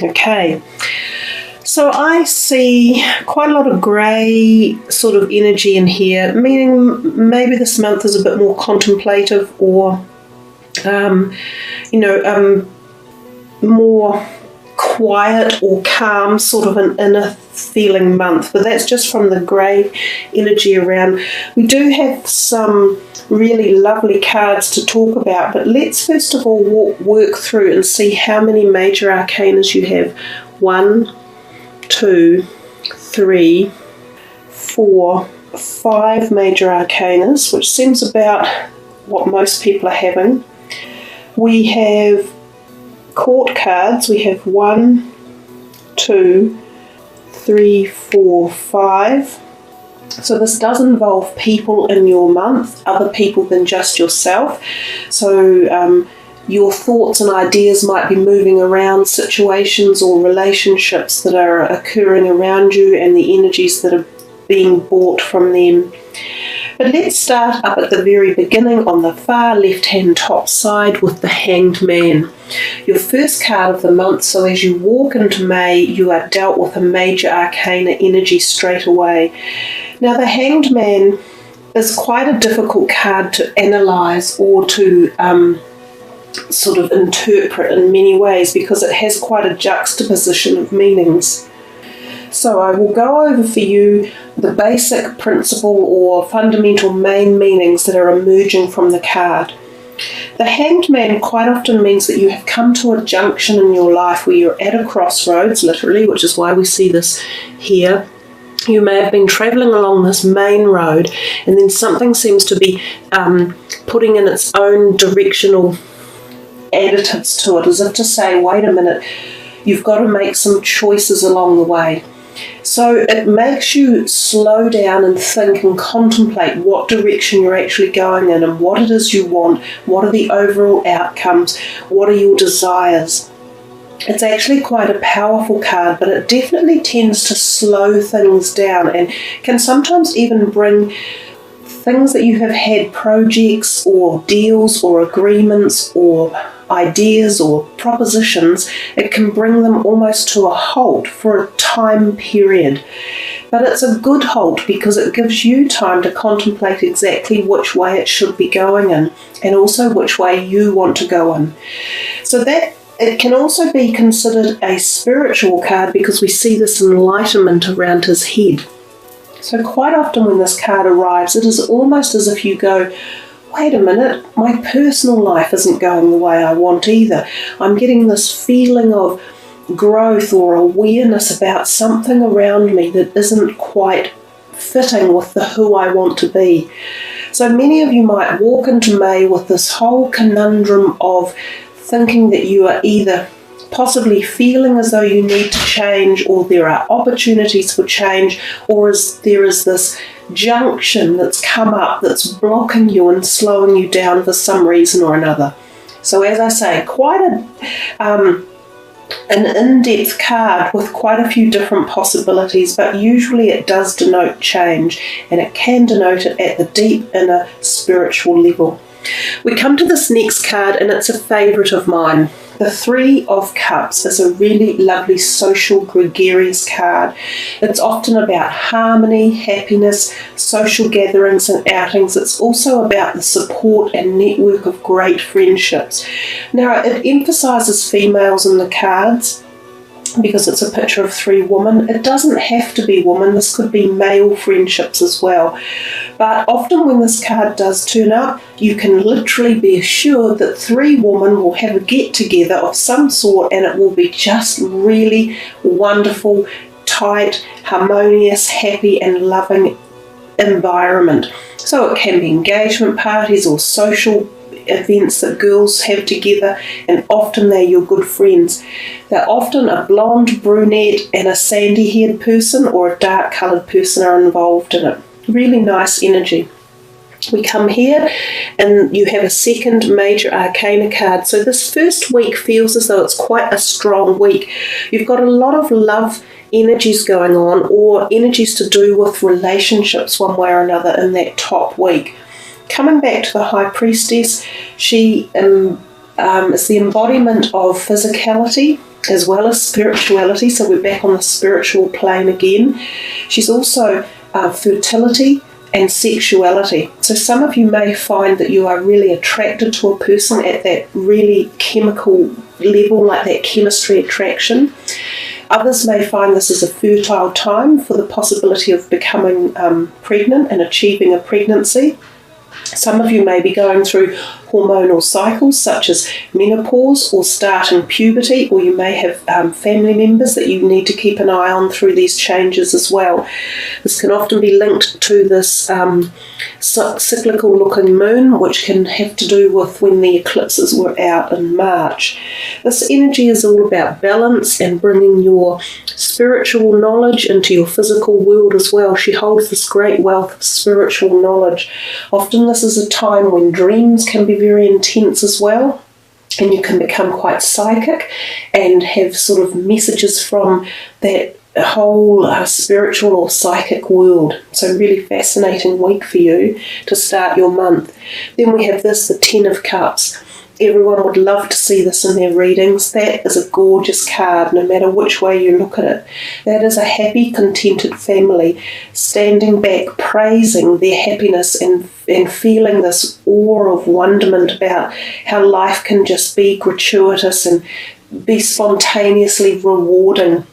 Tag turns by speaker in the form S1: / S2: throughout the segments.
S1: Okay, so I see quite a lot of grey sort of energy in here, meaning maybe this month is a bit more contemplative or, more quiet or calm, sort of an inner feeling month. But that's just from the grey energy around. We do have some really lovely cards to talk about, but let's first of all work through and see how many major arcanas you have. 1, 2, 3, 4, 5 major arcanas, which seems about what most people are having. We have court cards. We have 1, 2, 3, 4, 5. So this does involve people in your month, other people than just yourself. So your thoughts and ideas might be moving around situations or relationships that are occurring around you and the energies that are being brought from them. But let's start up at the very beginning on the far left-hand top side with the Hanged Man. Your first card of the month, so as you walk into May, you are dealt with a major arcana energy straight away. Now, the Hanged Man is quite a difficult card to analyse or to sort of interpret in many ways because it has quite a juxtaposition of meanings. So I will go over for you the basic principle or fundamental main meanings that are emerging from the card. The Hanged Man quite often means that you have come to a junction in your life where you're at a crossroads, literally, which is why we see this here. You may have been travelling along this main road and then something seems to be putting in its own directional additives to it, as if to say, wait a minute, you've got to make some choices along the way. So it makes you slow down and think and contemplate what direction you're actually going in and what it is you want, what are the overall outcomes, what are your desires. It's actually quite a powerful card, but it definitely tends to slow things down and can sometimes even bring things that you have had, projects or deals or agreements or ideas or propositions, it can bring them almost to a halt for a time period. But it's a good halt because it gives you time to contemplate exactly which way it should be going in and also which way you want to go in. So that it can also be considered a spiritual card because we see this enlightenment around his head. So quite often when this card arrives, it is almost as if you go, wait a minute, my personal life isn't going the way I want either. I'm getting this feeling of growth or awareness about something around me that isn't quite fitting with the who I want to be. So many of you might walk into May with this whole conundrum of thinking that you are either possibly feeling as though you need to change, or there are opportunities for change, or there is this junction that's come up that's blocking you and slowing you down for some reason or another. So as I say, quite an in-depth card with quite a few different possibilities, but usually it does denote change, and it can denote it at the deep inner spiritual level. We come to this next card, and it's a favourite of mine. The Three of Cups is a really lovely social gregarious card. It's often about harmony, happiness, social gatherings and outings. It's also about the support and network of great friendships. Now, it emphasises females in the cards because it's a picture of 3 women. It doesn't have to be women, this could be male friendships as well. But often when this card does turn up, you can literally be assured that 3 women will have a get-together of some sort, and it will be just really wonderful, tight, harmonious, happy and loving environment. So it can be engagement parties or social events that girls have together, and often they're your good friends. They're often a blonde, brunette and a sandy-haired person or a dark-coloured person are involved in it. Really nice energy. We come here and you have a second major arcana card. So this first week feels as though it's quite a strong week. You've got a lot of love energies going on, or energies to do with relationships one way or another in that top week. Coming back to the High Priestess, she is the embodiment of physicality as well as spirituality, so we're back on the spiritual plane again. She's also fertility and sexuality. So some of you may find that you are really attracted to a person at that really chemical level, like that chemistry attraction. Others may find this is a fertile time for the possibility of becoming pregnant and achieving a pregnancy. Some of you may be going through hormonal cycles such as menopause or starting puberty, or you may have family members that you need to keep an eye on through these changes as well. This can often be linked to this cyclical looking moon, which can have to do with when the eclipses were out in March. This energy is all about balance and bringing your spiritual knowledge into your physical world as well. She holds this great wealth of spiritual knowledge. Often this is a time when dreams can be very intense as well, and you can become quite psychic and have sort of messages from that whole spiritual or psychic world. So really fascinating week for you to start your month. Then we have this, the 10 of Cups. Everyone would love to see this in their readings. That is a gorgeous card, no matter which way you look at it. That is a happy, contented family standing back, praising their happiness and feeling this awe of wonderment about how life can just be gratuitous and be spontaneously rewarding.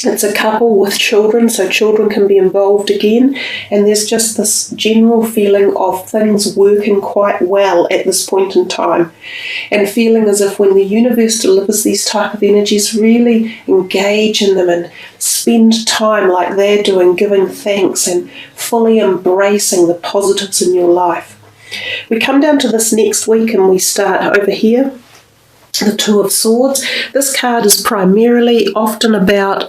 S1: It's a couple with children, so children can be involved again, and there's just this general feeling of things working quite well at this point in time, and feeling as if when the universe delivers these type of energies, really engage in them and spend time like they're doing, giving thanks and fully embracing the positives in your life. We come down to this next week and we start over here. The Two of Swords. This card is primarily often about,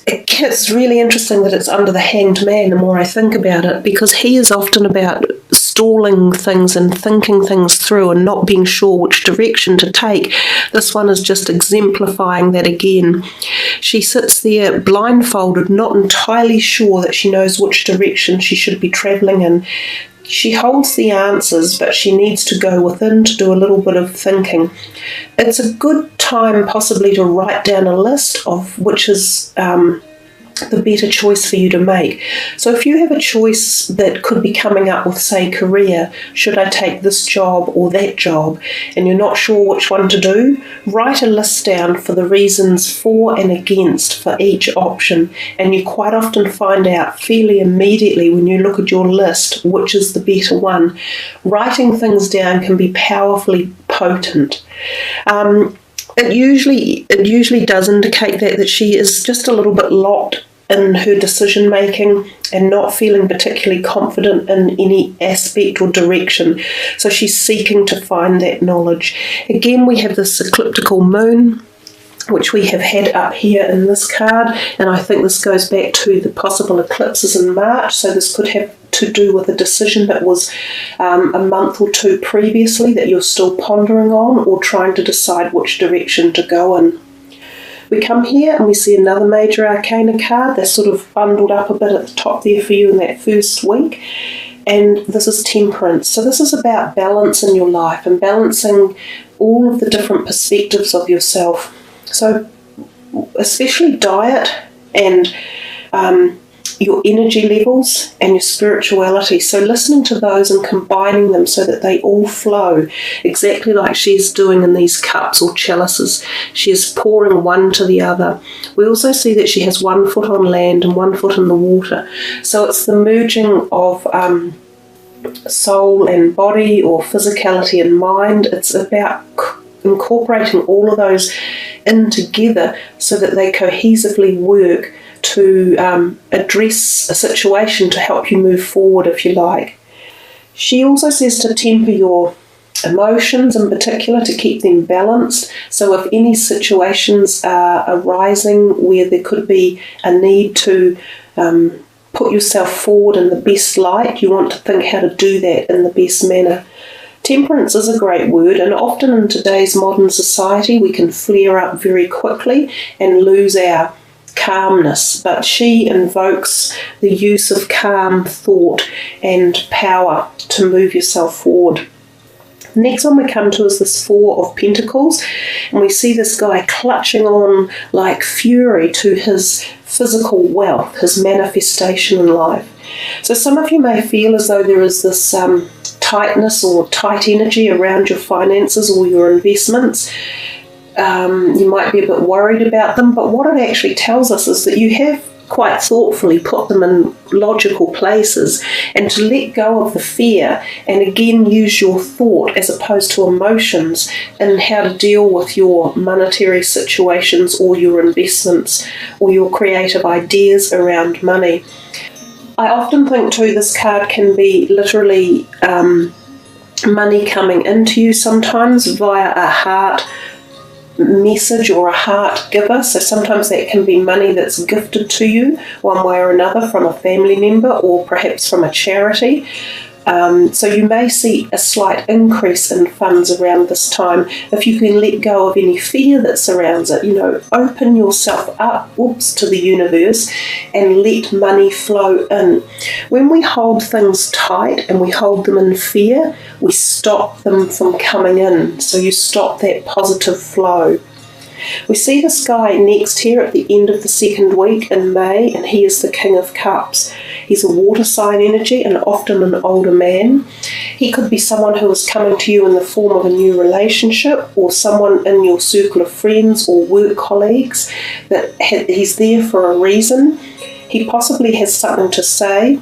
S1: it's really interesting that it's under the Hanged Man the more I think about it, because he is often about stalling things and thinking things through and not being sure which direction to take. This one is just exemplifying that again. She sits there blindfolded, not entirely sure that she knows which direction she should be travelling in. She holds the answers, but she needs to go within to do a little bit of thinking. It's a good time possibly to write down a list of which is the better choice for you to make. So if you have a choice that could be coming up with, say, career, should I take this job or that job, and you're not sure which one to do, write a list down for the reasons for and against for each option, and you quite often find out fairly immediately when you look at your list which is the better one. Writing things down can be powerfully potent. It usually does indicate that she is just a little bit locked in her decision making and not feeling particularly confident in any aspect or direction. So she's seeking to find that knowledge. Again, we have this ecliptical moon, which we have had up here in this card, and I think this goes back to the possible eclipses in March, so this could have to do with a decision that was a month or two previously that you're still pondering on or trying to decide which direction to go in. We come here and we see another major arcana card that's sort of bundled up a bit at the top there for you in that first week, and this is Temperance. So this is about balance in your life and balancing all of the different perspectives of yourself. So especially diet and your energy levels and your spirituality. So listening to those and combining them so that they all flow exactly like she's doing in these cups or chalices. She is pouring one to the other. We also see that she has 1 foot on land and 1 foot in the water. So it's the merging of soul and body, or physicality and mind. It's about incorporating all of those in together so that they cohesively work to address a situation to help you move forward, if you like. She also says to temper your emotions in particular, to keep them balanced. So if any situations are arising where there could be a need to put yourself forward in the best light, you want to think how to do that in the best manner. Temperance is a great word, and often in today's modern society we can flare up very quickly and lose our calmness, but she invokes the use of calm thought and power to move yourself forward. The next one we come to is this Four of Pentacles, and we see this guy clutching on like fury to his physical wealth, his manifestation in life. So some of you may feel as though there is this tightness or tight energy around your finances or your investments. You might be a bit worried about them, but what it actually tells us is that you have quite thoughtfully put them in logical places, and to let go of the fear and again use your thought as opposed to emotions in how to deal with your monetary situations or your investments or your creative ideas around money. I often think too this card can be literally money coming into you sometimes via a heart message or a heart giver. So sometimes that can be money that's gifted to you one way or another from a family member or perhaps from a charity. So you may see a slight increase in funds around this time if you can let go of any fear that surrounds it. Open yourself up, to the universe and let money flow in. When we hold things tight and we hold them in fear, we stop them from coming in. So you stop that positive flow. We see this guy next here at the end of the second week in May, and he is the King of Cups. He's a water sign energy and often an older man. He could be someone who is coming to you in the form of a new relationship or someone in your circle of friends or work colleagues, that he's there for a reason. He possibly has something to say.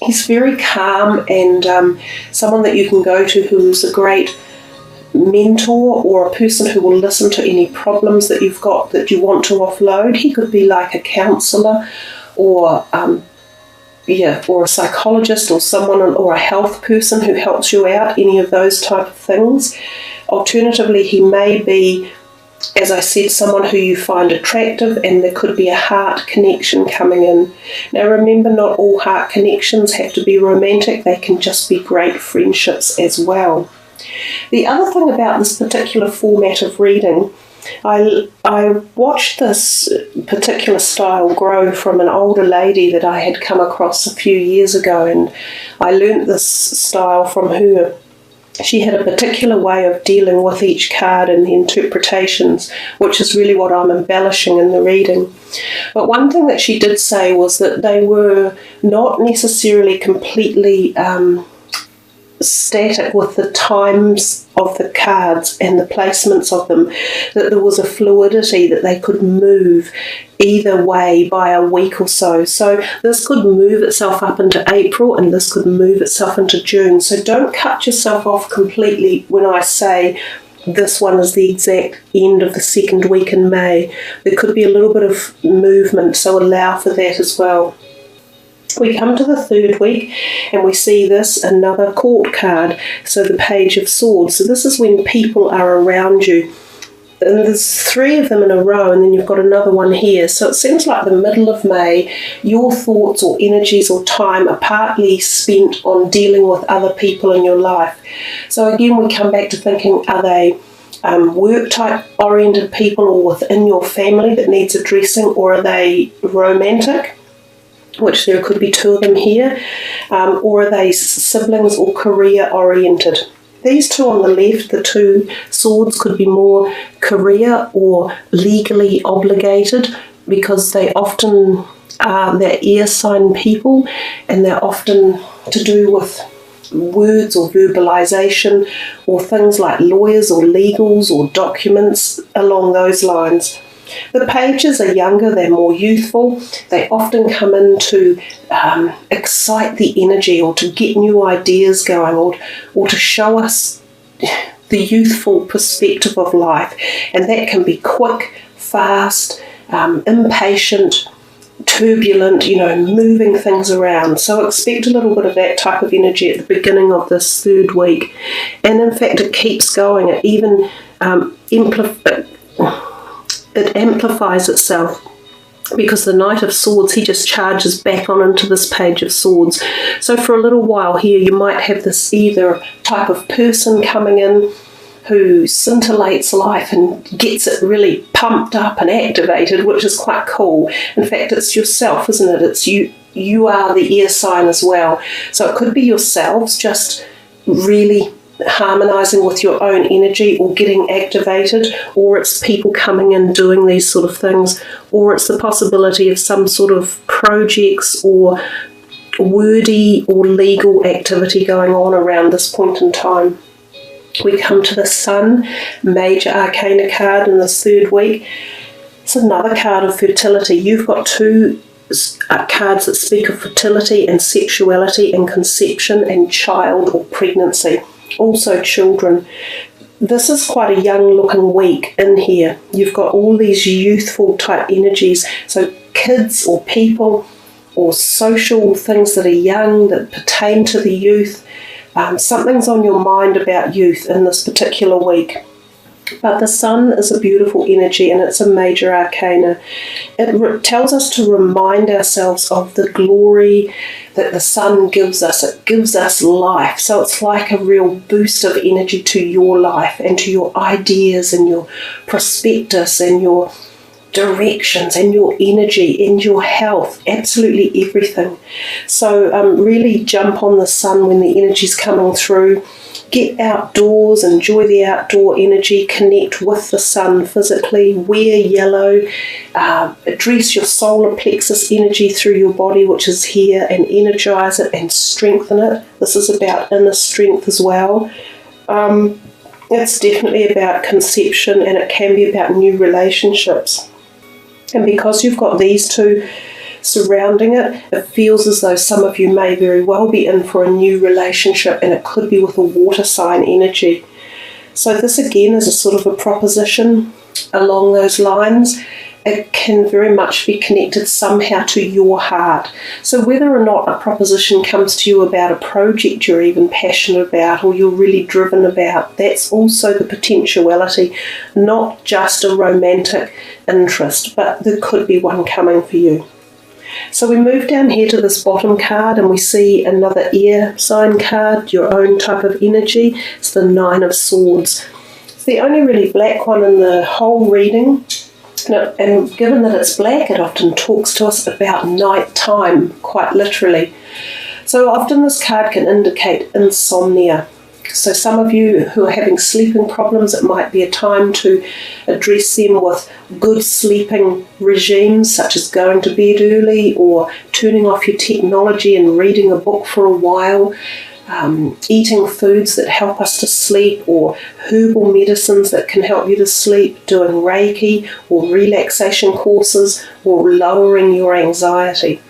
S1: He's very calm and someone that you can go to who is a great mentor or a person who will listen to any problems that you've got that you want to offload. He could be like a counsellor or a psychologist or someone or a health person who helps you out, any of those type of things. Alternatively, he may be, as I said, someone who you find attractive, and there could be a heart connection coming in. Now remember, not all heart connections have to be romantic, they can just be great friendships as well. The other thing about this particular format of reading, I watched this particular style grow from an older lady that I had come across a few years ago, and I learnt this style from her. She had a particular way of dealing with each card and the interpretations, which is really what I'm embellishing in the reading. But one thing that she did say was that they were not necessarily completely static with the times of the cards and the placements of them, that there was a fluidity, that they could move either way by a week or so. So this could move itself up into April and this could move itself into June. So don't cut yourself off completely when I say this one is the exact end of the second week in May. There could be a little bit of movement, so allow for that as well. We come to the third week and we see this, another court card, so the Page of Swords. So this is when people are around you. And there's three of them in a row, and then you've got another one here. So it seems like the middle of May, your thoughts or energies or time are partly spent on dealing with other people in your life. So again, we come back to thinking, are they work type oriented people or within your family that needs addressing, or are they romantic? Which there could be two of them here, or are they siblings or career oriented? These two on the left, the two swords, could be more career or legally obligated, because they often are, they're air sign people, and they're often to do with words or verbalization or things like lawyers or legals or documents along those lines. The pages are younger, they're more youthful. They often come in to excite the energy or to get new ideas going, or to show us the youthful perspective of life. And that can be quick, fast, impatient, turbulent, moving things around. So expect a little bit of that type of energy at the beginning of this third week. And in fact, it keeps going. It even it amplifies itself, because the Knight of Swords, he just charges back on into this Page of Swords. So for a little while here, you might have this either type of person coming in who scintillates life and gets it really pumped up and activated, which is quite cool. In fact, it's yourself, isn't it? It's you are the air sign as well. So it could be yourselves just really harmonizing with your own energy or getting activated, or it's people coming in doing these sort of things, or it's the possibility of some sort of projects or wordy or legal activity going on around this point in time. We come to the Sun, major arcana card in this third week. It's another card of fertility. You've got two cards that speak of fertility and sexuality and conception and child or pregnancy. Also children. This is quite a young looking week in here. You've got all these youthful type energies. So kids or people or social things that are young that pertain to the youth. Something's on your mind about youth in this particular week. But the Sun is a beautiful energy and it's a major arcana. It tells us to remind ourselves of the glory that the Sun gives us. It gives us life. So it's like a real boost of energy to your life and to your ideas and your prospectus and your directions and your energy and your health, absolutely everything. So really jump on the Sun when the energy's coming through. Get outdoors, enjoy the outdoor energy, connect with the Sun physically, wear yellow, address your solar plexus energy through your body, which is here, and energize it and strengthen it. This is about inner strength as well. It's definitely about conception, and it can be about new relationships. And because you've got these two surrounding it, it feels as though some of you may very well be in for a new relationship, and it could be with a water sign energy. So this again is a sort of a proposition along those lines. It can very much be connected somehow to your heart. So whether or not a proposition comes to you about a project you're even passionate about or you're really driven about, that's also the potentiality, not just a romantic interest, but there could be one coming for you. So we move down here to this bottom card and we see another air sign card, your own type of energy. It's the Nine of Swords. It's the only really black one in the whole reading. And given that it's black, it often talks to us about night time, quite literally. So often this card can indicate insomnia. So some of you who are having sleeping problems, it might be a time to address them with good sleeping regimes, such as going to bed early or turning off your technology and reading a book for a while, eating foods that help us to sleep, or herbal medicines that can help you to sleep, doing Reiki or relaxation courses, or lowering your anxiety.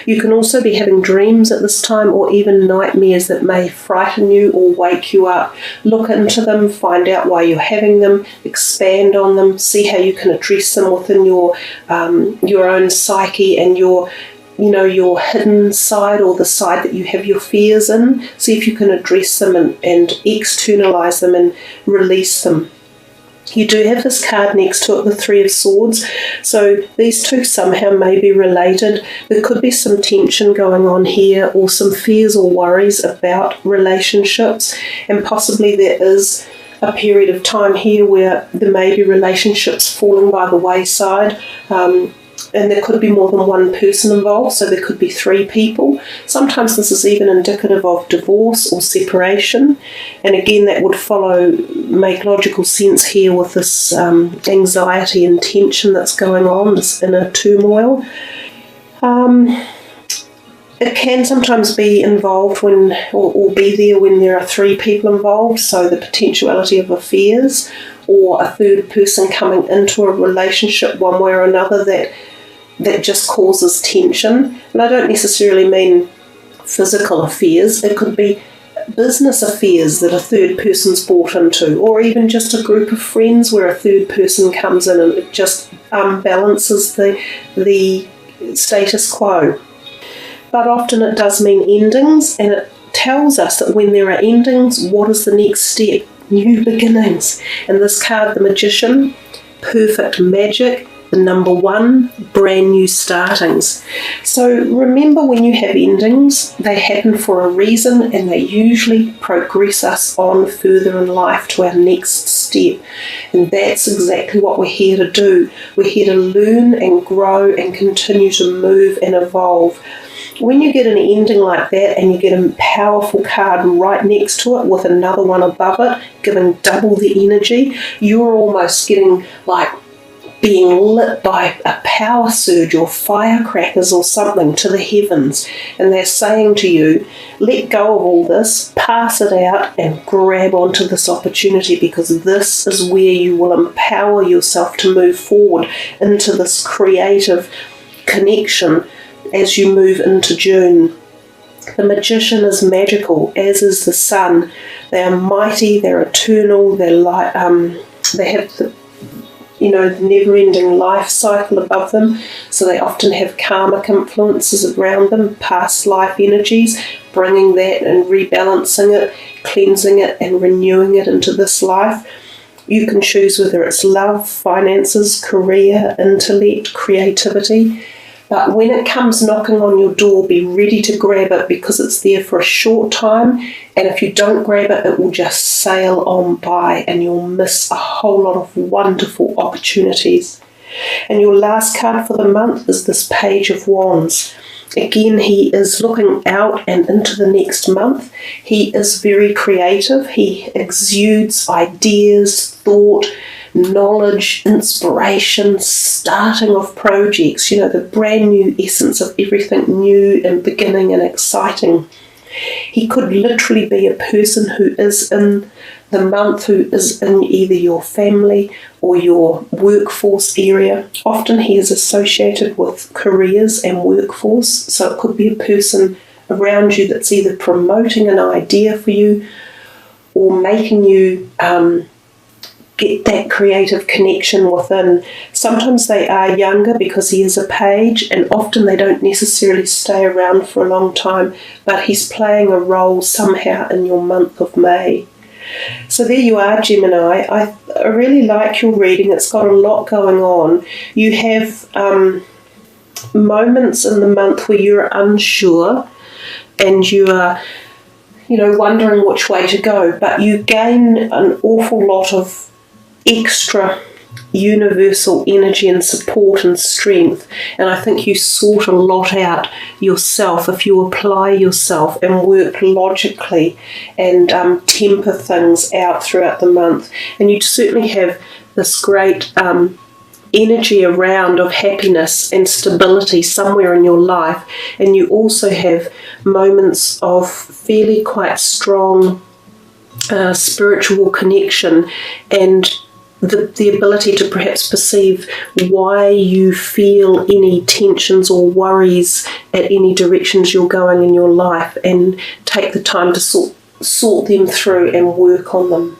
S1: You can also be having dreams at this time, or even nightmares that may frighten you or wake you up. Look into them, find out why you're having them, expand on them, see how you can address them within your own psyche and your hidden side, or the side that you have your fears in. See if you can address them and externalize them and release them. You do have this card next to it, the Three of Swords. So these two somehow may be related. There could be some tension going on here, or some fears or worries about relationships. And possibly there is a period of time here where there may be relationships falling by the wayside. And there could be more than one person involved, so there could be three people. Sometimes this is even indicative of divorce or separation. And again, that would make logical sense here with this anxiety and tension that's going on, this inner turmoil. It can sometimes be involved or be there when there are three people involved, so the potentiality of affairs or a third person coming into a relationship one way or another that just causes tension. And I don't necessarily mean physical affairs. It could be business affairs that a third person's brought into, or even just a group of friends where a third person comes in and it just balances the status quo. But often it does mean endings, and it tells us that when there are endings, what is the next step? New beginnings. And this card, the Magician, perfect magic, the number 1, brand new startings. So remember, when you have endings, they happen for a reason, and they usually progress us on further in life to our next step. And that's exactly what we're here to do. We're here to learn and grow and continue to move and evolve. when you get an ending like that and you get a powerful card right next to it with another one above it, giving double the energy, you're almost getting like being lit by a power surge or firecrackers or something to the heavens. And they're saying to you, let go of all this, pass it out and grab onto this opportunity, because this is where you will empower yourself to move forward into this creative connection as you move into June. The Magician is magical, as is the Sun. They are mighty, they're eternal, they're like, they have the the never-ending life cycle above them, so they often have karmic influences around them, past life energies, bringing that and rebalancing it, cleansing it and renewing it into this life. You can choose whether it's love, finances, career, intellect, creativity. But when it comes knocking on your door, be ready to grab it, because it's there for a short time, and if you don't grab it, it will just sail on by and you'll miss a whole lot of wonderful opportunities. And your last card for the month is this Page of Wands. Again, he is looking out and into the next month. He is very creative. He exudes ideas, thought, knowledge, inspiration, starting of projects, the brand new essence of everything new and beginning and exciting. He could literally be a person who is in the month, who is in either your family or your workforce area. Often he is associated with careers and workforce, so it could be a person around you that's either promoting an idea for you or making you get that creative connection within. Sometimes they are younger because he is a page, and often they don't necessarily stay around for a long time, but he's playing a role somehow in your month of May. So there you are, Gemini. I really like your reading. It's got a lot going on. You have moments in the month where you're unsure and you are wondering which way to go, but you gain an awful lot of extra universal energy and support and strength, and I think you sort a lot out yourself if you apply yourself and work logically and temper things out throughout the month. And you certainly have this great energy around of happiness and stability somewhere in your life, and you also have moments of fairly quite strong spiritual connection and the ability to perhaps perceive why you feel any tensions or worries at any directions you're going in your life, and take the time to sort them through and work on them.